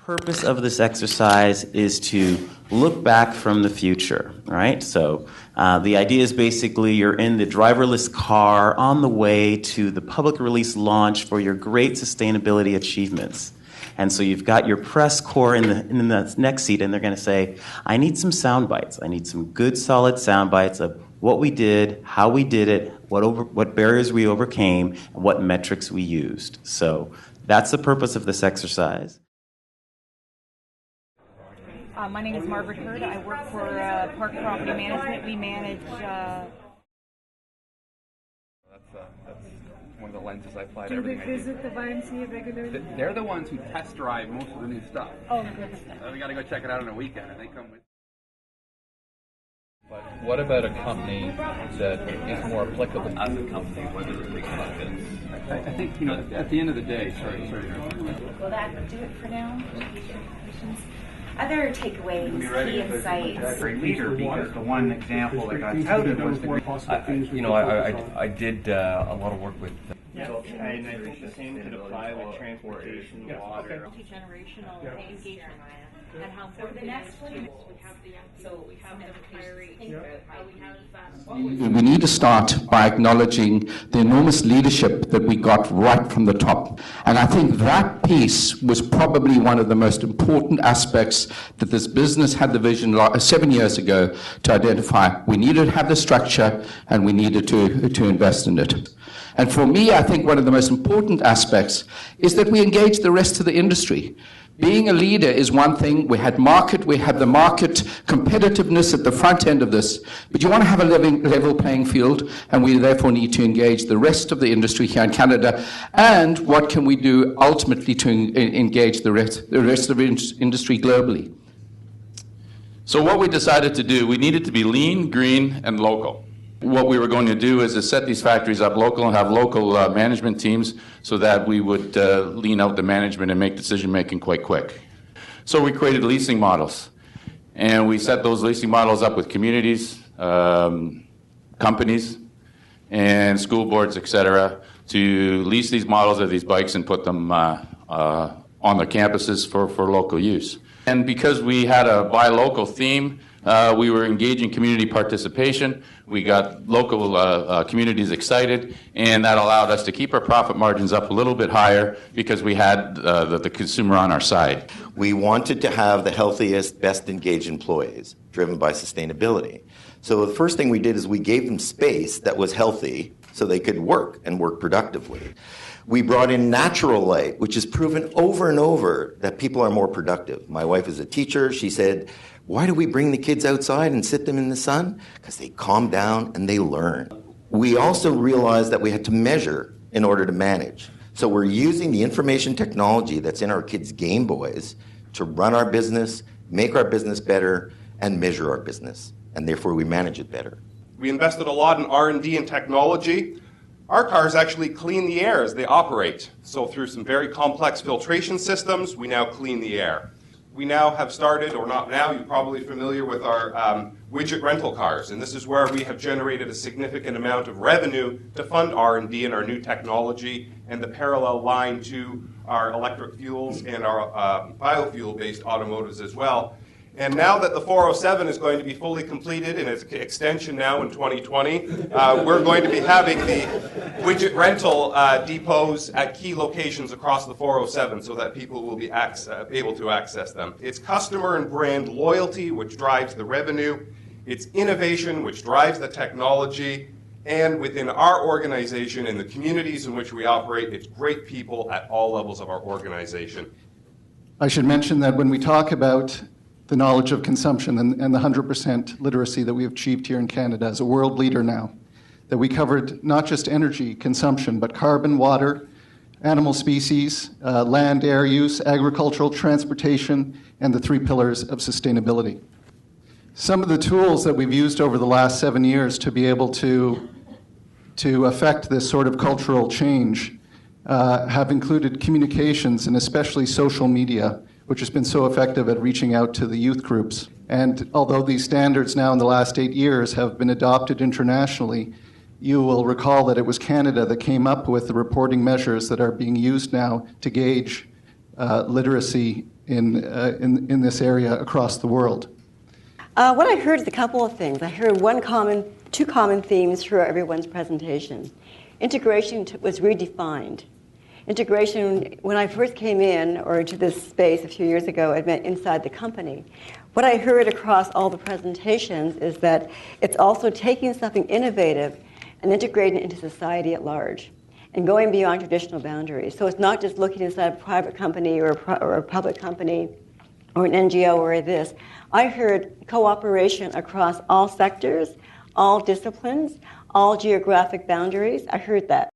purpose of this exercise is to look back from the future, right? So the idea is basically you're in the driverless car on the way to the public release launch for your great sustainability achievements. And so you've got your press corps in the next seat, and they're going to say, I need some sound bites. I need some good, solid sound bites of what we did, how we did it, what barriers we overcame, and what metrics we used. So that's the purpose of this exercise. My name is Margaret Hurd. I work for Park Property Management. We manage... That's one of the lenses I apply to everything. Do they visit the YMCA regularly? They're the ones who test drive most of the new stuff. Oh, good. We got to go check it out on a weekend, and they come with... But what about a company that is more applicable as a company, whether it be content? I think, at the end of the day, sorry. Will that do it for now? Other takeaways, key insights. Great leader, because the one example that got touted was the I did a lot of work with. So, and I think the same could apply with transportation, water. Multi-generational engagement and how important the next one. We have the retirees. We need to start by acknowledging the enormous leadership that we got right from the top. And I think that piece was probably one of the most important aspects that this business had the vision 7 years ago to identify. We needed to have the structure and we needed to invest in it. And for me, I think one of the most important aspects is that we engage the rest of the industry. Being a leader is one thing. We had the market competitiveness at the front end of this, but you want to have a level playing field, and we therefore need to engage the rest of the industry here in Canada. And what can we do ultimately to engage the rest of the industry globally? So what we decided to do, we needed to be lean, green, and local. What we were going to do is to set these factories up local and have local management teams so that we would lean out the management and make decision-making quite quick. So we created leasing models, and we set those leasing models up with communities, companies, and school boards, etc., to lease these models of these bikes and put them on their campuses for local use. And because we had a buy local theme, we were engaging community participation. We got local communities excited, and that allowed us to keep our profit margins up a little bit higher because we had the consumer on our side. We wanted to have the healthiest, best engaged employees driven by sustainability. So the first thing we did is we gave them space that was healthy so they could work and work productively. We brought in natural light, which has proven over and over that people are more productive. My wife is a teacher. She said, why do we bring the kids outside and sit them in the sun? Because they calm down and they learn. We also realized that we had to measure in order to manage. So we're using the information technology that's in our kids' Game Boys to run our business, make our business better, and measure our business. And therefore we manage it better. We invested a lot in R&D and technology. Our cars actually clean the air as they operate. So through some very complex filtration systems, we now clean the air. We now have started, or not now, you're probably familiar with our widget rental cars. And this is where we have generated a significant amount of revenue to fund R&D and our new technology and the parallel line to our electric fuels and our biofuel-based automotives as well. And now that the 407 is going to be fully completed in its extension now in 2020, we're going to be having the widget rental depots at key locations across the 407 so that people will be able to access them. It's customer and brand loyalty, which drives the revenue. It's innovation, which drives the technology. And within our organization and the communities in which we operate, it's great people at all levels of our organization. I should mention that when we talk about the knowledge of consumption and the 100% literacy that we've achieved here in Canada as a world leader now, that we covered not just energy consumption, but carbon, water, animal species, land, air use, agricultural, transportation, and the 3 pillars of sustainability. Some of the tools that we've used over the last 7 years to be able to affect this sort of cultural change have included communications and especially social media, which has been so effective at reaching out to the youth groups. And although these standards now in the last 8 years have been adopted internationally, you will recall that it was Canada that came up with the reporting measures that are being used now to gauge literacy in this area across the world? What I heard is a couple of things. I heard two common themes through everyone's presentation. Integration was redefined. Integration, when I first came in, or into this space a few years ago, it meant inside the company. What I heard across all the presentations is that it's also taking something innovative and integrating it into society at large and going beyond traditional boundaries. So it's not just looking inside a private company or a public company or an NGO or this. I heard cooperation across all sectors, all disciplines, all geographic boundaries. I heard that.